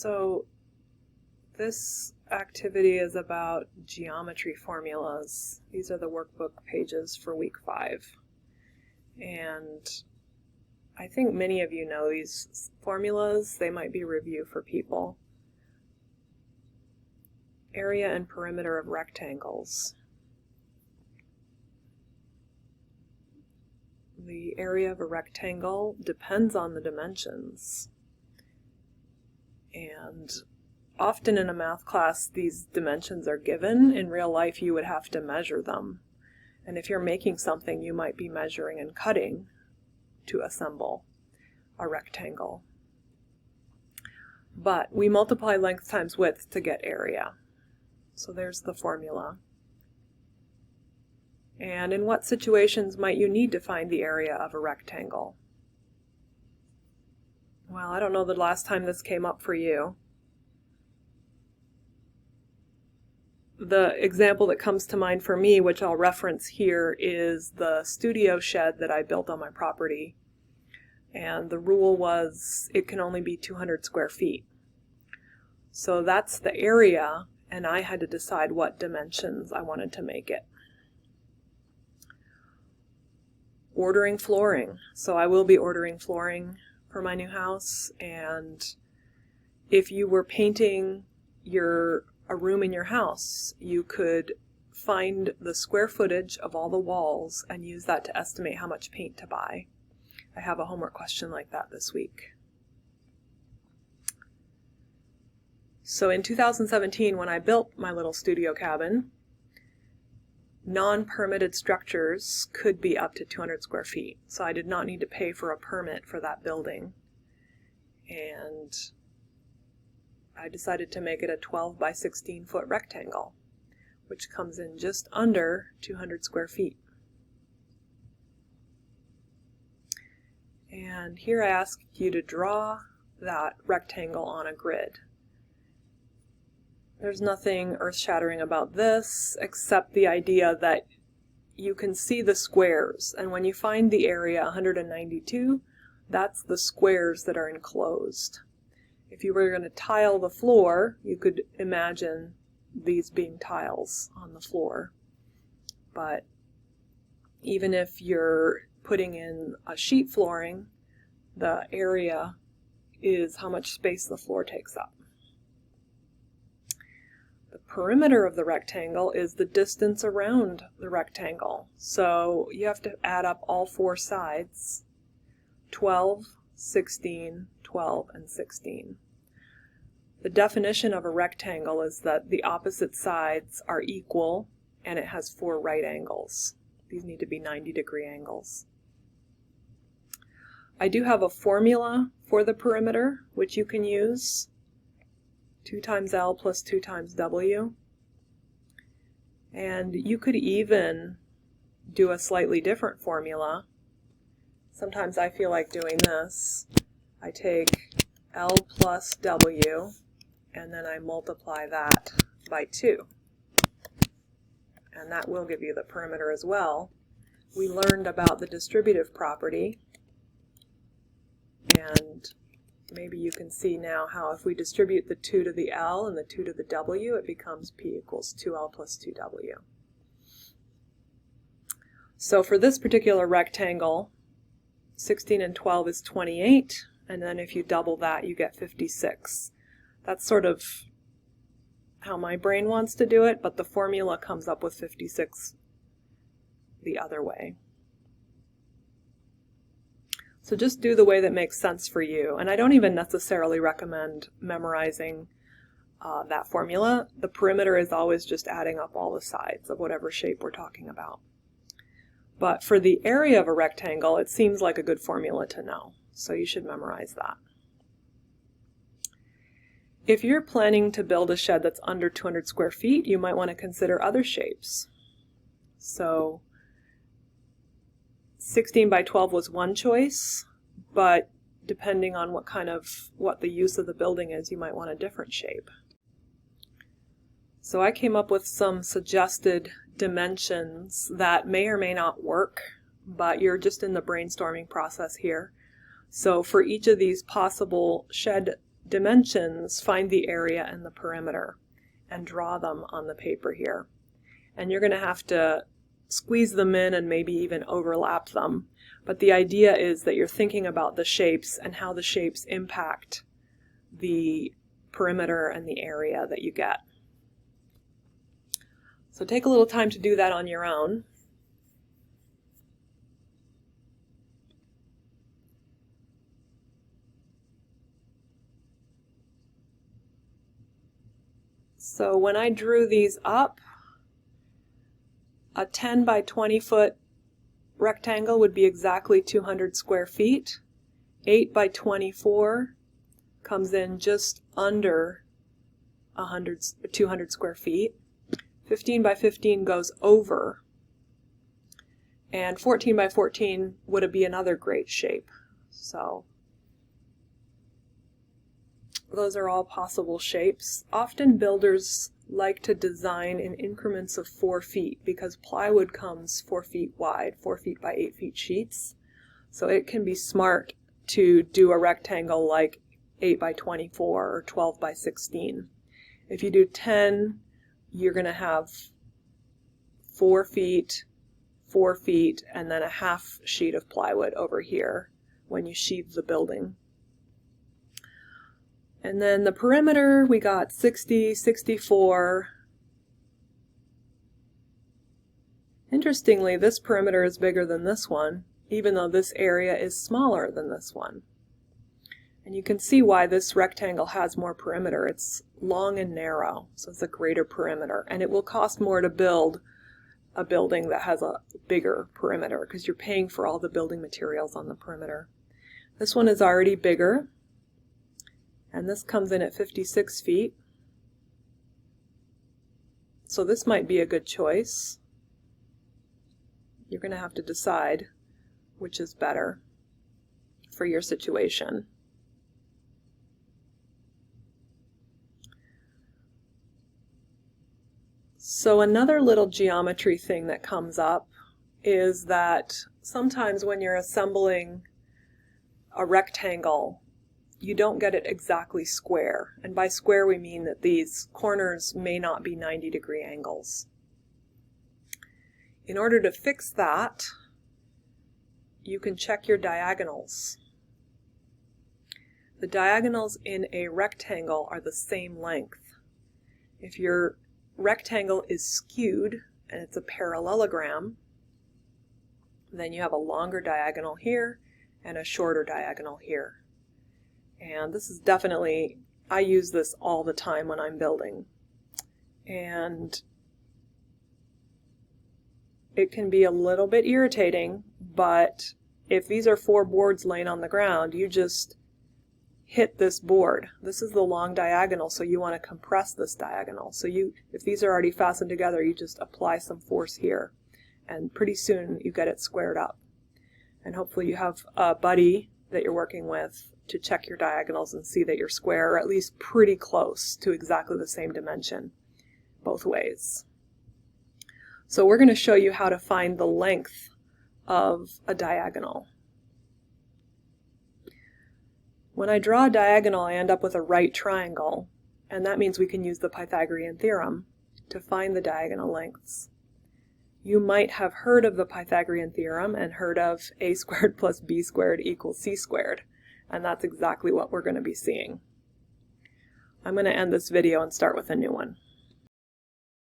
So this activity is about geometry formulas. These are the workbook pages for week 5. And I think many of you know these formulas. They might be review for people. Area and perimeter of rectangles. The area of a rectangle depends on the dimensions. And often in a math class, these dimensions are given. In real life, you would have to measure them. And if you're making something, you might be measuring and cutting to assemble a rectangle. But we multiply length times width to get area. So there's the formula. And in what situations might you need to find the area of a rectangle? Well, I don't know the last time this came up for you. The example that comes to mind for me, which I'll reference here, is the studio shed that I built on my property. And the rule was it can only be 200 square feet. So that's the area, and I had to decide what dimensions I wanted to make it. Ordering flooring. So I will be ordering flooring for my new house, and if you were painting a room in your house, you could find the square footage of all the walls and use that to estimate how much paint to buy. I have a homework question like that this week. So in 2017, when I built my little studio cabin, non-permitted structures could be up to 200 square feet. So I did not need to pay for a permit for that building. And I decided to make it a 12 by 16 foot rectangle, which comes in just under 200 square feet. And here I ask you to draw that rectangle on a grid. There's nothing earth-shattering about this except the idea that you can see the squares, and when you find the area 192, that's the squares that are enclosed. If you were going to tile the floor, you could imagine these being tiles on the floor. But even if you're putting in a sheet flooring, the area is how much space the floor takes up. The perimeter of the rectangle is the distance around the rectangle. So you have to add up all 4 sides, 12, 16, 12, and 16. The definition of a rectangle is that the opposite sides are equal and it has 4 right angles. These need to be 90-degree angles. I do have a formula for the perimeter, which you can use. 2 times L plus 2 times W. And you could even do a slightly different formula. Sometimes I feel like doing this. I take L plus W, and then I multiply that by 2. And that will give you the perimeter as well. We learned about the distributive property, and maybe you can see now how if we distribute the 2 to the L and the 2 to the W, it becomes P equals 2L plus 2W. So for this particular rectangle, 16 and 12 is 28, and then if you double that, you get 56. That's sort of how my brain wants to do it, but the formula comes up with 56 the other way. So just do the way that makes sense for you. And I don't even necessarily recommend memorizing that formula. The perimeter is always just adding up all the sides of whatever shape we're talking about. But for the area of a rectangle, it seems like a good formula to know. So you should memorize that. If you're planning to build a shed that's under 200 square feet, you might want to consider other shapes. So 16 by 12 was one choice, but depending on what the use of the building is, you might want a different shape. So I came up with some suggested dimensions that may or may not work, but you're just in the brainstorming process here. So for each of these possible shed dimensions, find the area and the perimeter and draw them on the paper here. And you're going to have to squeeze them in and maybe even overlap them. But the idea is that you're thinking about the shapes and how the shapes impact the perimeter and the area that you get. So take a little time to do that on your own. So when I drew these up, a 10 by 20 foot rectangle would be exactly 200 square feet. 8 by 24 comes in just under 200 square feet. 15 by 15 goes over. And 14 by 14 would be another great shape. So those are all possible shapes. Often builders like to design in increments of 4 feet because plywood comes 4 feet wide, 4 feet by 8 feet sheets. So it can be smart to do a rectangle like 8 by 24 or 12 by 16. If you do 10, you're going to have 4 feet, 4 feet, and then a half sheet of plywood over here when you sheathe the building. And then the perimeter, we got 60, 64. Interestingly, this perimeter is bigger than this one, even though this area is smaller than this one. And you can see why this rectangle has more perimeter. It's long and narrow, so it's a greater perimeter. And it will cost more to build a building that has a bigger perimeter because you're paying for all the building materials on the perimeter. This one is already bigger. And this comes in at 56 feet. So this might be a good choice. You're going to have to decide which is better for your situation. So another little geometry thing that comes up is that sometimes when you're assembling a rectangle, you don't get it exactly square. And by square we mean that these corners may not be 90-degree angles. In order to fix that, you can check your diagonals. The diagonals in a rectangle are the same length. If your rectangle is skewed and it's a parallelogram, then you have a longer diagonal here and a shorter diagonal here. And this is definitely, I use this all the time when I'm building. And it can be a little bit irritating, but if these are 4 boards laying on the ground, you just hit this board. This is the long diagonal, so you want to compress this diagonal. So if these are already fastened together, you just apply some force here. And pretty soon you get it squared up. And hopefully you have a buddy that you're working with to check your diagonals and see that you're square, or at least pretty close to exactly the same dimension both ways. So we're going to show you how to find the length of a diagonal. When I draw a diagonal, I end up with a right triangle, and that means we can use the Pythagorean theorem to find the diagonal lengths. You might have heard of the Pythagorean theorem and heard of a squared plus b squared equals c squared. And that's exactly what we're going to be seeing. I'm going to end this video and start with a new one.